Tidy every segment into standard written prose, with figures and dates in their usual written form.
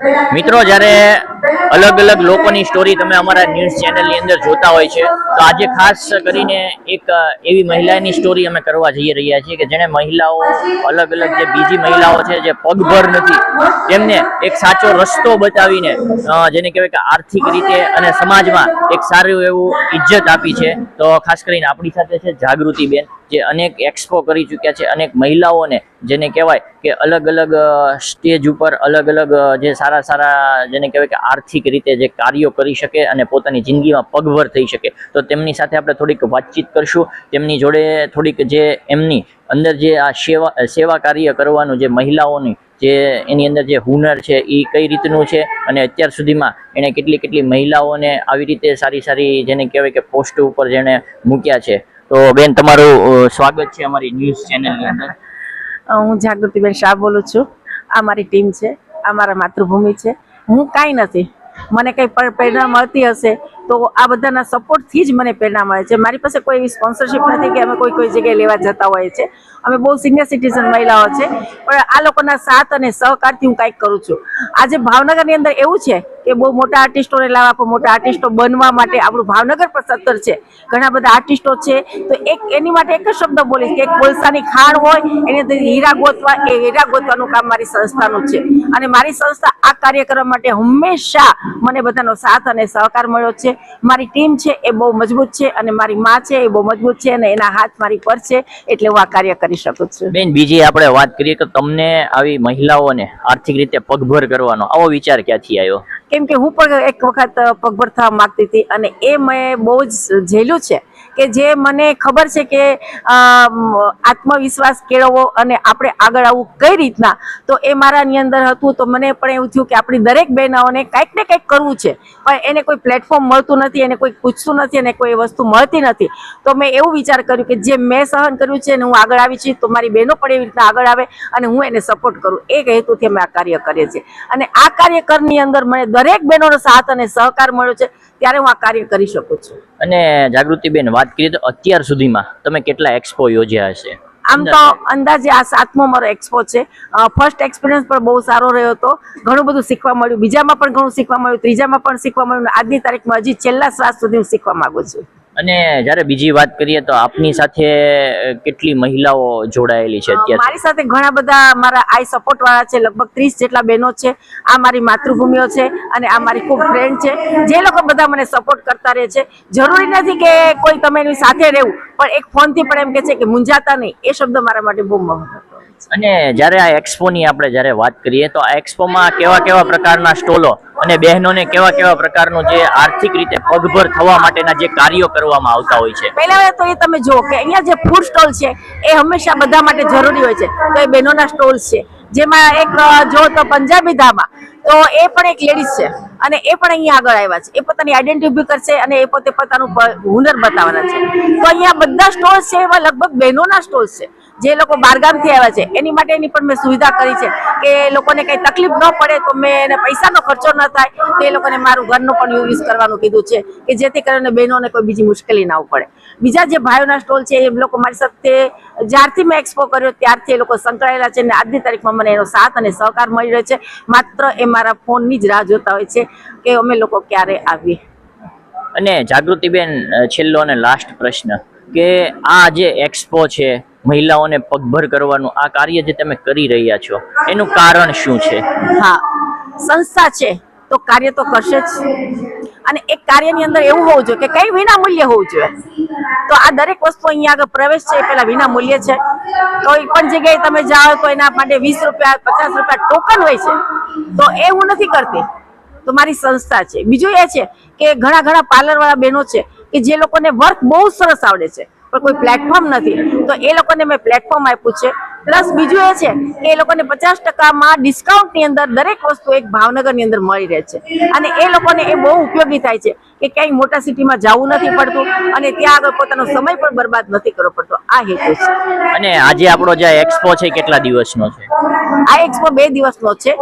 મિત્રો જ્યારે અલગ અલગ લોકોની સ્ટોરી તમે અમારા ન્યૂઝ ચેનલની અંદર જોતા હોય છે, તો આજે ખાસ કરીને એક એવી મહિલાની સ્ટોરી અમે કરવા જઈ રહ્યા છીએ કે જેને મહિલાઓ અલગ અલગ જે બીજી મહિલાઓ છે જે પગભર નથી તેમને એક સાચો રસ્તો બતાવીને જેને કહેવાય કે આર્થિક રીતે અને સમાજમાં એક સારું એવું ઇજ્જત આપી છે. તો ખાસ કરીને આપણી સાથે છે જાગૃતિબેન, જે અનેક એક્સપો કરી ચૂક્યા છે, અનેક મહિલાઓને જેને કહેવાય કે અલગ અલગ સ્ટેજ ઉપર અલગ અલગ જે સારા સારા જેને કહેવાય કે આર્થિક રીતે જે કાર્યો કરી શકે અને પોતાની જિંદગીમાં પગભર થઈ શકે. તો તેમની સાથે આપણે થોડીક વાતચીત કરશું, તેમની જોડે થોડીક જે એમની અંદર જે આ સેવા કાર્ય કરવાનું જે મહિલાઓની જે એની અંદર જે હુનર છે એ કઈ રીતનું છે અને અત્યાર સુધીમાં એણે કેટલી મહિલાઓને આવી રીતે સારી સારી જેને કહેવાય કે પોસ્ટ ઉપર જેણે મૂક્યા છે. તો બેન, તમારું સ્વાગત છે અમારી ન્યૂઝ ચેનલની અંદર. હું જાગૃતિબેન શાહ બોલું છું. આ મારી ટીમ છે, આ મારા માતૃભૂમિ છે. હું કાંઈ નથી, મને કંઈ પ્રેરણા મળતી હશે તો આ બધાના સપોર્ટથી જ મને પ્રેરણા મળે છે. મારી પાસે કોઈ એવી સ્પોન્સરશિપ નથી કે અમે કોઈ જગ્યાએ લેવા જતા હોઈએ છીએ. અમે બહુ સિનિયર સિટીઝન મહિલાઓ છે, પણ આ લોકોના સાથ અને સહકારથી હું કંઈક કરું છું. આજે ભાવનગરની અંદર એવું છે કે બહુ મોટા આર્ટિસ્ટોને લાવવા, પણ મોટા આર્ટિસ્ટો બનવા માટે આપણું ભાવનગર પર સત્તર છે, ઘણા બધા આર્ટિસ્ટો છે. તો એની માટે એક જ શબ્દ બોલીશ કે એક કોલસાની ખાણ હોય એની અંદર હીરા ગોતવા, એ હીરા ગોતવાનું કામ મારી સંસ્થાનું છે. અને મારી સંસ્થા આ કાર્ય કરવા માટે હંમેશા મને બધાનો સાથ અને સહકાર મળ્યો છે. મારી ટીમ છે એ બહુ મજબૂત છે અને મારી માં છે એ બહુ મજબૂત છે અને એના હાથ મારી પર છે, એટલે હું આ કાર્ય કરી શકું છું. બેન, બીજી આપણે વાત કરીએ તો તમને આવી મહિલાઓને આર્થિક રીતે પગભર કરવાનો આવો વિચાર ક્યાંથી આવ્યો? કેમ કે હું પણ એક વખત પગભર થવા માંગતી હતી અને એ મેં બહુ જ ઝેલ્યું છે કે જે મને ખબર છે કે આત્મવિશ્વાસ કેળવવો અને આપણે આગળ આવવું કઈ રીતના, તો એ મારાની અંદર હતું. તો મને પણ એવું થયું કે આપણી દરેક બહેનોને કંઈક ને કંઈક કરવું છે, પણ એને કોઈ પ્લેટફોર્મ મળતું નથી, એને કોઈ પૂછતું નથી અને કોઈ વસ્તુ મળતી નથી. તો મેં એવું વિચાર કર્યું કે જે મેં સહન કર્યું છે અને હું આગળ આવી છું, તો મારી બહેનો પણ એવી રીતના આગળ આવે અને હું એને સપોર્ટ કરું. એ હેતુથી અમે આ કાર્ય કરીએ છીએ અને આ કાર્યકરની અંદર મને દરેક બહેનોનો સાથ અને સહકાર મળ્યો છે, ત્યારે હું આ કાર્ય કરી શકું છું. અને જાગૃતિબેન, વાત કરીએ તો અત્યાર સુધીમાં તમે કેટલા એક્સપો યોજ્યા હશે? આમ તો અંદાજે આ 7મો મારો એક્સપો છે. ફર્સ્ટ એક્સપિરિયન્સ પણ બહુ સારો રહ્યો હતો, ઘણું બધું શીખવા મળ્યું, બીજામાં પણ ઘણું શીખવા મળ્યું, ત્રીજામાં પણ શીખવા મળ્યું, આજની તારીખમાં હજી છેલ્લા શ્વાસ સુધી હું શીખવા માંગુ છું. અને જ્યારે બીજી વાત કરીએ તો આપની સાથે કેટલી મહિલાઓ જોડાયેલી છે અત્યારે? મારી સાથે ઘણા બધા મારા આઈ સપોર્ટ વાળા છે, લગભગ 30 જેટલા બહેનો છે. આ મારી માતૃભૂમિઓ છે અને આ મારી ખૂબ ફ્રેન્ડ છે, જે લોકો બધા મને સપોર્ટ કરતા રહે છે. જરૂરી નથી કે કોઈ તમે એની સાથે રહેવું, પણ એક ફોનથી પણ એમ કે છે કે મૂંઝાતા નહીં, એ શબ્દ મારા માટે બહુ મહત્વનો. અને જ્યારે આ એક્સપોની આપણે જ્યારે વાત કરીએ તો આ એક્સપોમાં કેવા પ્રકારના સ્ટોલો અને બહેનોને કેવા પ્રકારનું જે આર્થિક રીતે પગભર થવા માટેના જે કાર્યો કરવામાં આવતા હોય છે? પહેલા તો એ તમે જુઓ કે અહીંયા જે ફૂડ સ્ટોલ છે એ હંમેશા બધા માટે જરૂરી હોય છે. તો એ બહેનોના સ્ટોલ છે, જેમાં એક જો તો પંજાબી ધાબા, તો એ પણ એક લેડીઝ છે અને એ પણ અહીંયા આગળ આવ્યા છે. એ પોતાની આઈડેન્ટિટી ઉભી કરશે અને એ પોતે પોતાનું હુનર બતાવવાના છે. તો અહીંયા બધા સ્ટોલ છે એમાં લગભગ બહેનોના સ્ટોલ છે. જે લોકો બહારગામથી આવ્યા છે એની માટેની પણ મેં સુવિધા કરી છે કે લોકોને કંઈ તકલીફ ન પડે, તો મેં એને પૈસાનો ખર્ચો ન થાય, તો એ લોકોને મારું ઘરનું પણ યુઝ કરવાનું કીધું છે કે જેથી કરીને બહેનોને કોઈ બીજી મુશ્કેલી ના પડે. બીજા જે ભાઈઓના સ્ટોલ છે એ લોકો મારી સાથે જ્યારથી મેં એક્સપો કર્યો ત્યારથી એ લોકો સંકળાયેલા છે અને આજની તારીખમાં મને એનો સાથ અને સહકાર મળી રહ્યો છે. માત્ર એ મારા ફોનની જ રાહ જોતા હોય છે કે અમે લોકો ક્યારે આવીએ. અને જાગૃતિબેન, છેલ્લો અને લાસ્ટ પ્રશ્ન કે આ જે એક્સપો છે, મહિલાઓને પગભર કરવાનું આ કાર્ય જે તમે કરી રહ્યા છો, એનું કારણ શું છે? હા, સંસ્થા છે તો કાર્ય તો કરશે જ, અને એક કાર્યની અંદર એવું હોવું જોઈએ કે કઈ વિના મૂલ્ય હોવું જોઈએ. તો આ દરેક વસ્તુ અહીંયા આગળ પ્રવેશ છે એ પેલા વિના મૂલ્ય છે. કોઈ પણ જગ્યાએ તમે જાઓ તો એના માટે 20 રૂપિયા 50 રૂપિયા ટોકન હોય છે, તો એ હું નથી કરતી, તો મારી સંસ્થા છે. બીજું એ છે કે ઘણા પાર્લર વાળા બહેનો છે કે જે લોકોને વર્ક બહુ સરસ આવડે છે પણ કોઈ પ્લેટફોર્મ નથી, તો એ લોકોને મેં પ્લેટફોર્મ આપ્યું છે. પ્લસ બીજું એ છે કે એ લોકોને 50% ડિસ્કાઉન્ટની અંદર દરેક વસ્તુ એક ભાવનગરની અંદર મળી રહે છે અને એ લોકોને એ બહુ ઉપયોગી થાય છે કે ક્યાંય મોટા સિટીમાં જવું નથી પડતું અને ત્યાં આગળ પોતાનો સમય પણ બરબાદ નથી કરવો પડતો. આ હેતુ છે. અને આજે આપણો જે એક્સપો છે કેટલા દિવસનો છે? આ એક્સપો 2 દિવસનો છે.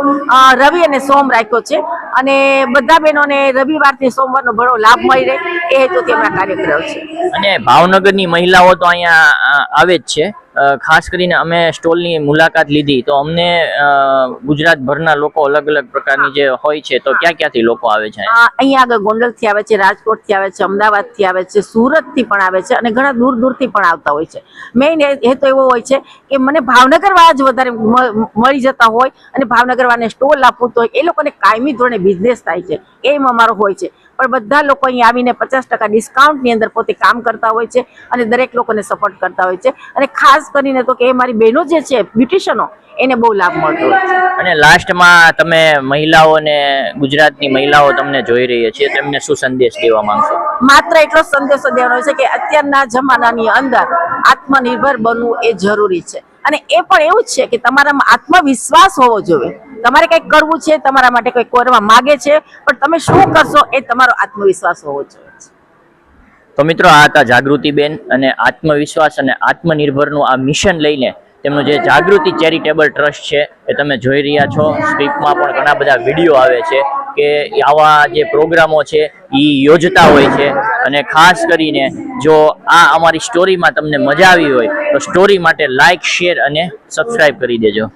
રવિ અને સોમ રાખ્યો છે અને બધા બહેનોને રવિવારથી સોમવારનો ઘણો લાભ મળી રહે એ હેતુથી અમે આ કાર્ય કર્યો છે. અને ભાવનગરની મહિલાઓ તો અહીંયા આવે જ છે, ખાસ કરીને અમે સ્ટોલની મુલાકાત લીધી તો અમને ગુજરાતભરના લોકો અલગ અલગ પ્રકારની જે હોય છે, તો ક્યાંથી લોકો આવે છે? અહીંયા આગળ ગોંડલથી આવે છે, રાજકોટથી આવે છે, અમદાવાદથી આવે છે, સુરતથી પણ આવે છે અને ઘણા દૂર દૂરથી પણ આવતા હોય છે. મેઇન હેતુ એવો હોય છે કે મને ભાવનગર વાળા જ વધારે મળી જતા હોય અને ભાવનગર વાળાને સ્ટોલ આપવું તો એ લોકોને કાયમી ધોરણે બિઝનેસ થાય છે, એમ અમારો હોય છે. પણ બધા લોકો અહીંયા આવીને 50% ડિસ્કાઉન્ટની અંદર પોતે કામ કરતા હોય છે અને દરેક લોકોને સપોર્ટ કરતા હોય છે. અને ખાસ કરીને તો કે મારી બહેનો જે છે બ્યુટિશિયનો, એને બહુ લાભ મળતો હોય છે. અને લાસ્ટમાં તમે મહિલાઓને, ગુજરાતની મહિલાઓ તમને જોઈ રહી છે, તેમને શું સંદેશ દેવા માંગશો? માત્ર એટલો સંદેશો દેવાનો છે કે અત્યારના જમાનાની અંદર આત્મનિર્ભર બનવું એ જરૂરી છે. અને એ પણ એવું જ છે કે તમારામાં આત્મવિશ્વાસ હોવો જોઈએ. તમારે કંઈક કરવું છે, તમારા માટે કંઈક કરવા માંગે છે, પણ તમે શું કરશો એ તમારો આત્મવિશ્વાસ હોવો જોઈએ. તો મિત્રો, આ હતા જાગૃતિબેન, અને આત્મવિશ્વાસ અને આત્મનિર્ભરનું આ મિશન લઈને તેમનું જે જાગૃતિ ચેરિટેબલ ટ્રસ્ટ છે એ તમે જોઈ રહ્યા છો. સ્ક્રિપ્ટમાં પણ ઘણા બધા વિડીયો આવે છે કે આવા જે પ્રોગ્રામો છે એ યોજતા હોય છે. અને ખાસ કરીને જો આ અમારી સ્ટોરીમાં તમને મજા આવી હોય તો સ્ટોરી માટે લાઈક, શેર અને સબસ્ક્રાઈબ કરી દેજો.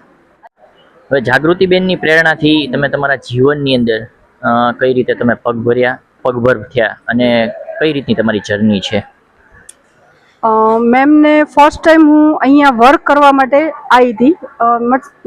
હવે જાગૃતિબેનની પ્રેરણાથી તમે તમારા જીવનની અંદર કઈ રીતે તમે પગભર થયા અને કઈ રીતની તમારી જર્ની છે? મેમને ફર્સ્ટ ટાઈમ હું અહીંયા વર્ક કરવા માટે આવી હતી,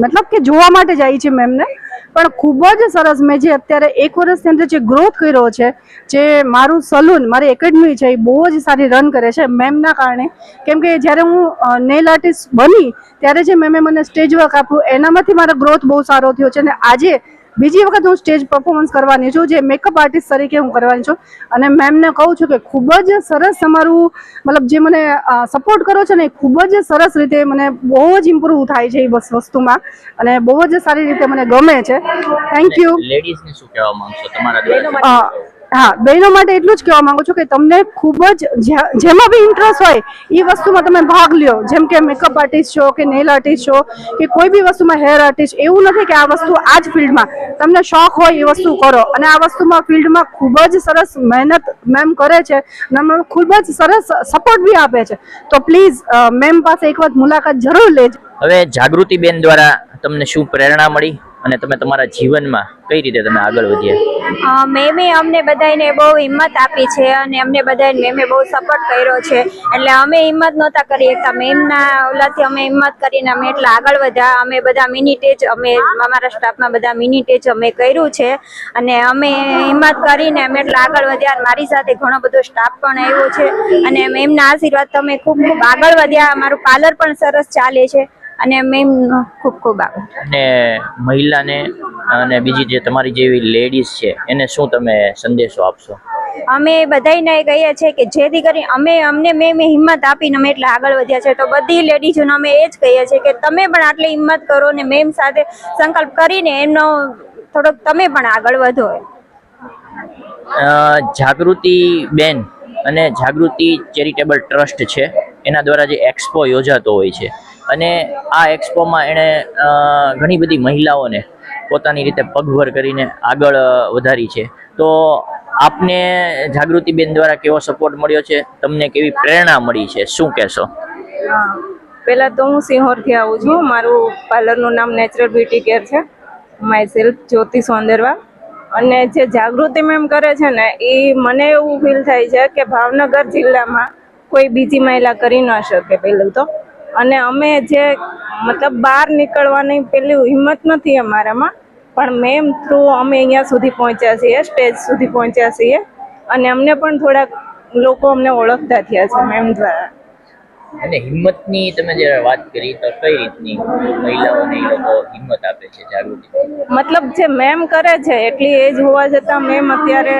મતલબ કે જોવા માટે જ આવી છે મેમને. પણ ખૂબ જ સરસ, મેં જે અત્યારે 1 વર્ષની અંદર જે ગ્રોથ કર્યો છે, જે મારું સલૂન, મારી એકેડમી છે એ બહુ જ સારી રન કરે છે મેમના કારણે. કેમ કે જ્યારે હું નેલ આર્ટિસ્ટ બની ત્યારે જે મેમે મને સ્ટેજ વર્ક આપ્યું, એનામાંથી મારો ગ્રોથ બહુ સારો થયો છે. અને આજે બીજી વખત હું સ્ટેજ પરફોર્મન્સ કરવાની છું, જે મેકઅપ આર્ટિસ્ટ તરીકે હું કરવાની છું. અને મેમને કહું છું કે ખૂબ જ સરસ તમારું, મતલબ જે મને સપોર્ટ કરો છો ને, એ ખૂબ જ સરસ રીતે મને બહુ જ ઇમ્પ્રૂવ થાય છે એ વસ્તુમાં, અને બહુ જ સારી રીતે મને ગમે છે. Thank you. લેડીઝને શું કહેવા માંગશો તમારા દ્વારા? હા, બહેનો માટે એટલું જ કહેવા માંગુ છું કે તમને ખૂબ જ જેમાં બી ઇન્ટરેસ્ટ હોય એ વસ્તુમાં તમે ભાગ લ્યો. જેમ કે મેકઅપ આર્ટિસ્ટ છો કે નેલ આર્ટિસ્ટ છો કે કોઈ બી વસ્તુમાં, હેર આર્ટિસ્ટ, એવું નથી કે આ વસ્તુ આ જ ફિલ્ડમાં, તમને શોખ હોય એ વસ્તુ કરો. અને આ વસ્તુમાં ફિલ્ડમાં ખૂબ જ સરસ મહેનત મેમ કરે છે અને ખૂબ જ સરસ સપોર્ટ બી આપે છે. તો પ્લીઝ મેમ પાસે એક વખત મુલાકાત જરૂર લેજો. હવે જાગૃતિબેન દ્વારા તમને શું પ્રેરણા મળી અને તમે તમારા જીવનમાં કઈ રીતે તમે આગળ વધ્યા? મેમે અમને બધાને બહુ હિંમત આપી છે અને અમને બધાને મેમે બહુ સપોર્ટ કર્યો છે. એટલે અમે હિંમત નહોતા કરી શકતા, મેમના ઓલાથી અમે હિંમત કરીને અમે એટલા આગળ વધ્યા. અમે બધા મિની ટેજ, અમે અમારા સ્ટાફમાં બધા મિની ટેજ અમે કર્યું છે અને અમે હિંમત કરીને અમે એટલા આગળ વધ્યા. મારી સાથે ઘણો બધો સ્ટાફ પણ આવ્યો છે અને મેમના આશીર્વાદ તમે ખૂબ ખૂબ આગળ વધ્યા. અમારું પાર્લર પણ સરસ ચાલે છે અને મેમ ખૂબ ખૂબ આભાર. અને મહિલાને અને બીજી જે તમારી જેવી લેડીઝ છે એને શું તમે સંદેશો આપશો? અમે બધાને કહીએ છીએ કે જેથી કરી અમને મેં હિંમત આપીને અમે એટલે આગળ વધ્યા છે. તો બધી લેડીઝોને અમે એ જ કહીએ છીએ કે તમે પણ આટલી હિંમત કરો ને મેમ સાથે સંકલ્પ કરીને એમનો થોડોક તમે પણ આગળ વધો. જાગૃતિબેન અને જાગૃતિ ચેરિટેબલ ટ્રસ્ટ છે એના દ્વારા જે એક્સપો યોજાતો હોય છે, અને આ એક્સપોમાં એણે ઘણી બધી મહિલાઓને પોતાની રીતે પગભર કરીને આગળ વધારી છે. તો આપને જાગૃતિબેન દ્વારા કેવો સપોર્ટ મળ્યો છે, તમને કેવી પ્રેરણા મળી છે, શું કહેશો? પહેલા તો હું સિંહોરથી આવું છું. મારું પાર્લરનું નામ નેચરલ બ્યુટી કેર છે. માય સેલ્ફ જ્યોતિ સોંદરવા. અને જે જાગૃતિ મેમ કરે છે ને, એ મને એવું ફીલ થાય છે કે ભાવનગર જિલ્લામાં કોઈ બીજી મહિલા કરી ન શકે પહેલું તો. અને અમે જે મતલબ બહાર નીકળવાની પેલી હિંમત નથી અમારામાં, પણ મેમ થ્રુ અમે અહીંયા સુધી પહોંચ્યા છીએ, સ્ટેજ સુધી પહોંચ્યા છીએ. અને અમને પણ થોડાક લોકો અમને ઓળખતા થયા છે મેમ દ્વારા. અને હિંમતની તમે જ્યારે વાત કરી તો કઈ રીતની મહિલાઓને એ લોકો હિંમત આપે છે જાગૃતિ? મતલબ જે મેમ કરે છે એટલી એજ હોવા છતાં મેમ અત્યારે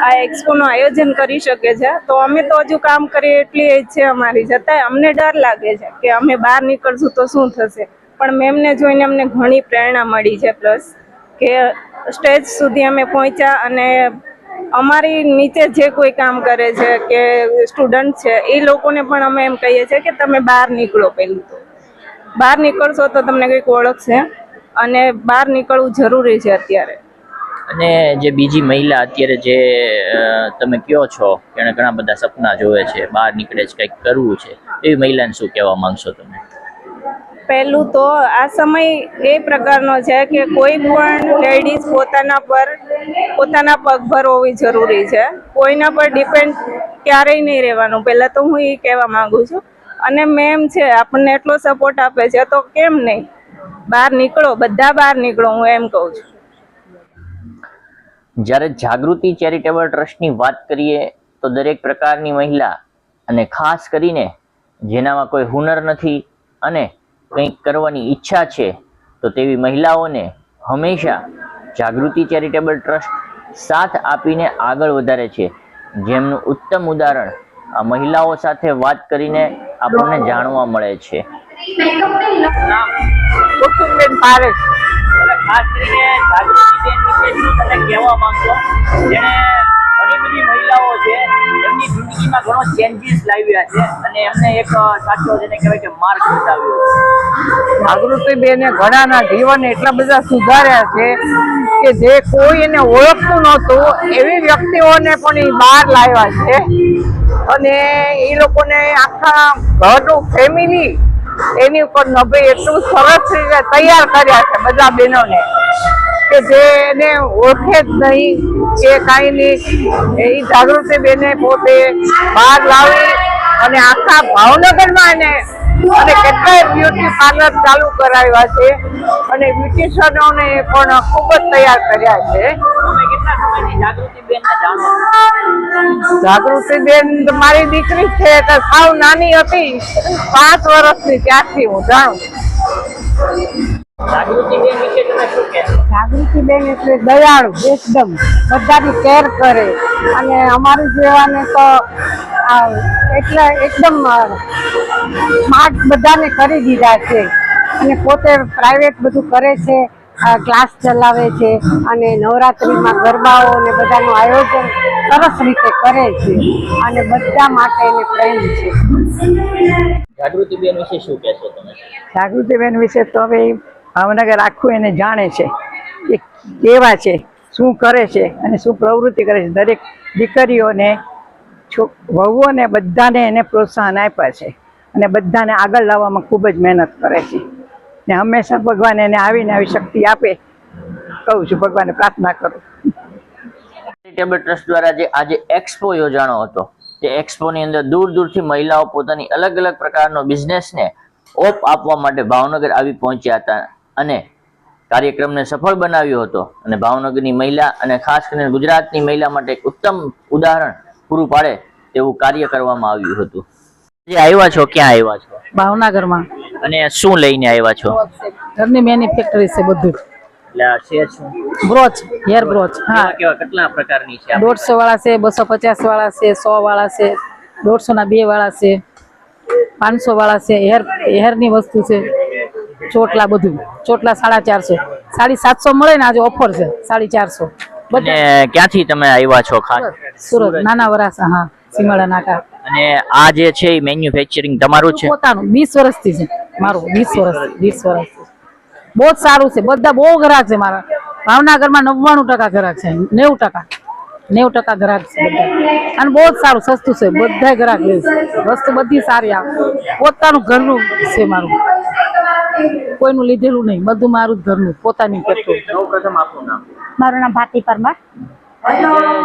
આ એક્સપોનું આયોજન કરી શકે છે. તો અમે તો હજુ કામ કરીએ એટલી એજ છે અમારી, છતાંય અમને ડર લાગે છે કે અમે બહાર નીકળશું તો શું થશે. પણ મેમને જોઈને અમને ઘણી પ્રેરણા મળી છે. પ્લસ કે સ્ટેજ સુધી અમે પહોંચ્યા અને અમારી નીચે જે કોઈ કામ કરે છે કે સ્ટુડન્ટ છે એ લોકોને પણ અમે એમ કહીએ છીએ કે તમે બહાર નીકળો. પહેલું તો બહાર નીકળશો તો તમને કંઈક ઓળખશે અને બહાર નીકળવું જરૂરી છે અત્યારે. અને જે બીજી મહિલા અત્યારે જે તમે કહો છો કે એને ઘણા બધા સપના જોવે છે, બહાર નીકળે છે, કંઈક કરવું છે, એવી મહિલાને શું કહેવા માંગશો તમે? પહેલું તો આ સમય એ પ્રકારનો છે કે કોઈ પણ લેડીઝ પોતાના પગભર હોવી જરૂરી છે. કોઈના પર ડિપેન્ડ ક્યારેય નહીં રહેવાનું. પહેલાં તો હું એ કહેવા માંગુ છું. અને મેમ છે આપણને એટલો સપોર્ટ આપે છે તો કેમ નહીં, બહાર નીકળો, બધા બહાર નીકળો, હું એમ કહું છું. જ્યારે જાગૃતિ ચેરિટેબલ ટ્રસ્ટની વાત કરીએ તો દરેક પ્રકારની મહિલા અને ખાસ કરીને જેનામાં કોઈ હુનર નથી અને કંઈક કરવાની ઈચ્છા છે તો તેવી મહિલાઓને હંમેશા જાગૃતિ ચેરિટેબલ ટ્રસ્ટ સાથ આપીને આગળ વધારે છે, જેમનું ઉત્તમ ઉદાહરણ આ મહિલાઓ સાથે વાત કરીને આપણને જાણવા મળે છે. કુસુમબેન પારેખ. ખાસ કરીને જાગૃતિબેન વિશે શું તમે કહેવા માંગશો? જેણે ઘણી બધી મહિલાઓ છે એમની જિંદગીમાં ઘણો ચેન્જીસ લાવ્યા છે અને એમને એક સાચો જેને કહેવાય કે માર્ગ બતાવ્યો છે. જાગૃતિબેને ઘણાના જીવન એટલા બધા સુધાર્યા છે કે જે કોઈ એને ઓળખતું નહોતું એવી વ્યક્તિઓને પણ એ બહાર લાવ્યા છે અને એ લોકોને આખા ઘરનું ફેમિલી એની ઉપર નભે એટલું સરસ રીતે તૈયાર કર્યા છે બધા બહેનોને કે જે એને ઓળખે જ નહીં કે કાંઈ નહીં. એ જાગૃતિબેને પોતે બહાર લાવી અને આખા ભાવનગરમાં એને અને કેટલાય બ્યુટી પાર્લર ચાલુ કરાવ્યા છે અને બ્યુટિશિયનોને પણ ખૂબ જ તૈયાર કર્યા છે. તમે કેટલા સમયથી જાગૃતિબેનને જાણો છો? જાગૃતિબેન મારી દીકરી છે તો સાવ નાની હતી, 5 વર્ષની, ત્યારથી હું જાણું છું. જાગૃતિબેન વિશે તમે શું કહેશો? જાગૃતિબેન એટલે દયાળુ એકદમ, બધાની કેર કરે અને અમારી જેવાને તો એટલે એકદમ સ્માર્ટ બધાને કરી દીધા છે અને પોતે પ્રાઇવેટ બધું કરે છે, ક્લાસ ચલાવે છે અને નવરાત્રિમાં ગરબાઓ ને બધાનું આયોજન સરસ રીતે કરે છે અને બધા માટે એને પ્રેમ છે. જાગૃતિબેન વિશે શું કહેશો તમે? જાગૃતિબેન વિશે તો હવે ભાવનગર આખું એને જાણે છે કે કેવા છે, શું કરે છે અને શું પ્રવૃત્તિ કરે છે. દરેક દીકરીઓને વહુઓને બધાને એને પ્રોત્સાહન આપ્યા છે અને બધાને આગળ લાવવામાં ખૂબ જ મહેનત કરે છે ને હંમેશા ભગવાન એને આવીને આવી શક્તિ આપે, કહું છું, ભગવાનને પ્રાર્થના કરું. ચેરિટેબલ ટ્રસ્ટ દ્વારા જે આજે એક્સપો યોજાણો હતો તે એક્સપોની અંદર દૂર દૂરથી મહિલાઓ પોતાની અલગ અલગ પ્રકારનો બિઝનેસને ઓપ આપવા માટે ભાવનગર આવી પહોંચ્યા હતા અને કાર્યક્રમને સફળ બનાવ્યો હતો અને ભાવનગરની મહિલા અને ખાસ કરીને ગુજરાતની મહિલા માટે એક ઉત્તમ ઉદાહરણ પૂરું પાડે તેવું કાર્ય કરવામાં આવ્યું હતું. જે આવ્યા છો, ક્યાં આવ્યા છો ભાવનગરમાં અને શું લઈને આવ્યા છો? ઘરની મેન્યુફેક્ચરી છે બધું. એટલે આ છે શું? Broach, hair broach. હા, કેવા કેટલા પ્રકારની છે? 150 વાળા છે, 250 વાળા છે, 100 વાળા છે, 150 ના 2 વાળા છે, 500 વાળા છે. હેરની વસ્તુ છે, ચોટલા બધું. ચોટલા 450, 750 મળે ને આજે ઓફર છે 450. અને ક્યાંથી તમે આવ્યા છો? ખાસ સુરત, નાના વરાસા. હા, સીમાડા નાકા. અને આ જે છે એ મેન્યુફેક્ચરિંગ તમારું છે? પોતાનું 20 વર્ષથી છે મારું. 20 વર્ષથી બહુ જ સારું છે. બધા બહુ ગ્રાહક છે મારા ભાવનગરમાં. 99% ગ્રાહક છે, 90% ગ્રાહક છે બધા. અને બહુ જ સારું, સસ્તું છે, બધા ગ્રાહક લે છે. વસ્તુ બધી સારી આવે. પોતાનું ઘરનું છે મારું, કોઈનું લીધેલું નહીં, બધું મારું જ ઘરનું પોતાની કરતું. સૌપ્રથમ આપનું નામ? મારું નામ ભારતી પરમાર.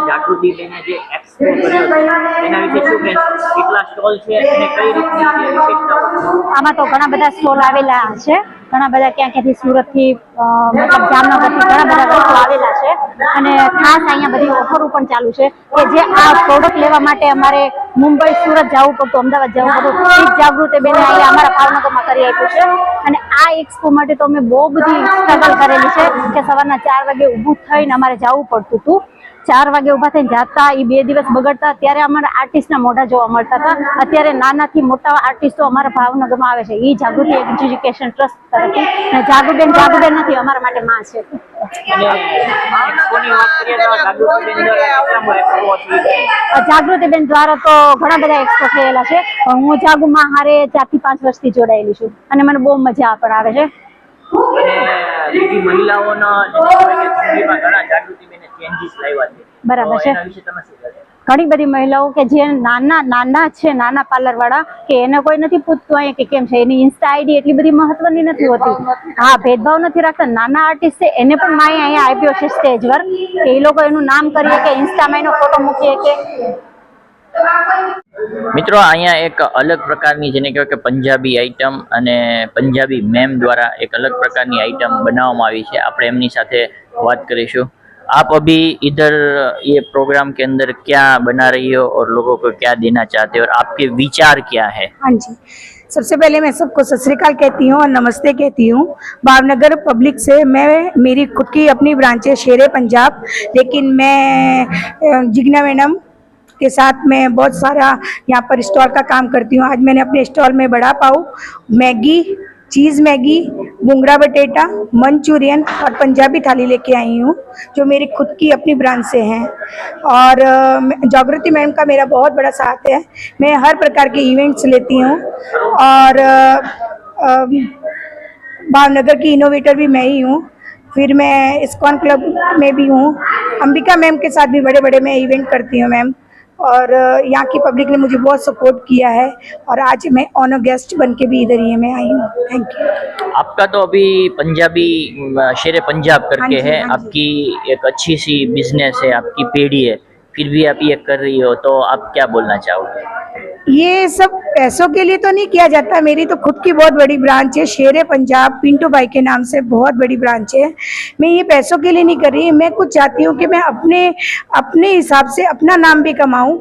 જાગૃતિબેને જે એક્સપો કર્યો છે એના વિશે શું કહેશો? કેટલા સ્ટોલ છે અને કઈ રીતની છે વિશેષતાઓ? આમાં તો ઘણા બધા સ્ટોલ આવેલા છે, ઘણા બધા ક્યાંથી સુરતથી મતલબ જામનગરથી ઘણા બધા લોકો આવેલા છે અને ખાસ અહીંયા બધી ઓફરો પણ ચાલુ છે કે જે આ પ્રોડક્ટ લેવા માટે અમારે મુંબઈ, સુરત જવું પડતું, અમદાવાદ જવું પડતું, એ જાગૃતિબેને અહીંયા અમારા ભાવનગરમાં કરી આપ્યું છે. અને આ એક્સપો માટે તો અમે બહુ બધી સ્ટ્રગલ કરેલી છે કે સવારના 4 વાગે ઊભું થઈને અમારે જવું પડતું હતું. 4 વાગે ઊભા થઈને જાતા, એ 2 દિવસ બગડતા. ત્યારે અમારા આર્ટિસ્ટના મોઢા જોવા મળતા હતા. અત્યારે નાનાથી મોટા આર્ટિસ્ટો અમારા ભાવનગરમાં આવે છે, એ જાગૃતિ એજ્યુકેશન ટ્રસ્ટ તરફથી. અને જાગૃતિબેન નથી, અમારા માટે માં છે. જાગૃતિબેન દ્વારા તો ઘણા બધા એક્સપો થયેલા છે. હું જાગુમાં હારે 4 થી 5 વર્ષથી જોડાયેલી છું અને મને બહુ મજા પણ આવે છે. મહિલાઓના જિંદગીમાં ઘણા જાગૃતિબેને ચેન્જીસ લાવ્યા છે. બરાબર છે. એના વિશે તમે શું કહેશો? ઘણી બધી મહિલાઓ કે જે નાના છે, નાના પાર્લરવાળા, કે એને કોઈ નથી પૂછતું અહીંયા કે કેમ છે, એની ઇન્સ્ટા આઈડી એટલી બધી મહત્વની નથી હોતી. હા, ભેદભાવ નથી રાખતા. નાના આર્ટિસ્ટ છે એને પણ માએ અહીંયા આપ્યો છે સ્ટેજ વર્ક, કે એ લોકો એનું નામ કરીએ કે ઇન્સ્ટામાં એનો ફોટો મૂકીએ કે. મિત્રો, અહીંયા એક અલગ પ્રકારની જેને કહેવાય કે પંજાબી આઈટમ અને પંજાબી મેમ દ્વારા એક અલગ પ્રકારની આઈટમ બનાવવામાં આવી છે. આપણે એમની સાથે વાત કરીશું. आप अभी इधर ये प्रोग्राम के अंदर क्या बना रही हो और लोगों को क्या देना चाहते हो और आपके विचार क्या है? हाँ जी, सबसे पहले मैं सबको सत श्री अकाल कहती हूँ और नमस्ते कहती हूँ. भावनगर पब्लिक से मैं, मेरी खुद की अपनी ब्रांच है शेरे पंजाब, लेकिन मैं जिग्ना मैडम के साथ मैं बहुत सारा यहाँ पर स्टॉल का काम करती हूँ. आज मैंने अपने स्टॉल में बड़ा पाव, मैगी, चीज़ मैगी, बुंगड़ा बटेटा, मंचूरियन और पंजाबी थाली लेके आई हूँ, जो मेरी खुद की अपनी ब्रांच से हैं. और जागृति मैम का मेरा बहुत बड़ा साथ है. मैं हर प्रकार के इवेंट्स लेती हूँ और भावनगर की इनोवेटर भी मैं ही हूँ. फिर मैं इस्कॉन क्लब में भी हूँ. अंबिका मैम के साथ भी बड़े बड़े मैं इवेंट करती हूँ मैम. और यहाँ की पब्लिक ने मुझे बहुत सपोर्ट किया है और आज मैं ऑनर गेस्ट बन के भी इधर ही मैं आई हूँ. Thank you. आपका तो अभी पंजाबी शेरे पंजाब हाँ करके जी, है, हाँ जी. आपकी एक अच्छी सी बिजनेस है, आपकी पेढ़ी है, फिर भी आप ये कर रही हो, तो आप क्या बोलना चाहोगे? ये सब पैसों के लिए तो नहीं किया जाता. मेरी तो खुद की बहुत बड़ी ब्रांच है शेरे पंजाब, पिंटू भाई के नाम से बहुत बड़ी ब्रांच है. मैं ये पैसों के लिए नहीं कर रही. मैं कुछ चाहती हूँ कि मैं अपने हिसाब से अपना नाम भी कमाऊँ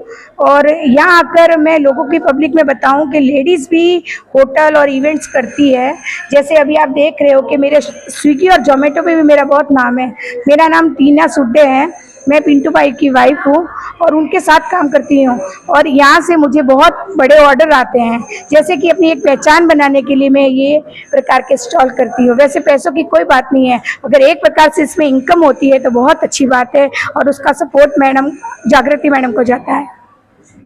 और यहाँ आकर मैं लोगों की पब्लिक में बताऊँ कि लेडीज़ भी होटल और इवेंट्स करती है. जैसे अभी आप देख रहे हो कि मेरे स्विगी और जोमेटो पे भी मेरा बहुत नाम है. मेरा नाम टीना सुड्डे है. मैं पिंटू भाई की वाइफ हूँ और उनके साथ काम करती हूँ. और यहाँ से मुझे बहुत बड़े ऑर्डर आते हैं, जैसे कि अपनी एक पहचान बनाने के लिए मैं ये प्रकार के स्टॉल करती हूँ. वैसे पैसों की कोई बात नहीं है. अगर एक प्रकार से इसमें इनकम होती है तो बहुत अच्छी बात है और उसका सपोर्ट मैडम जागृति मैडम को जाता है.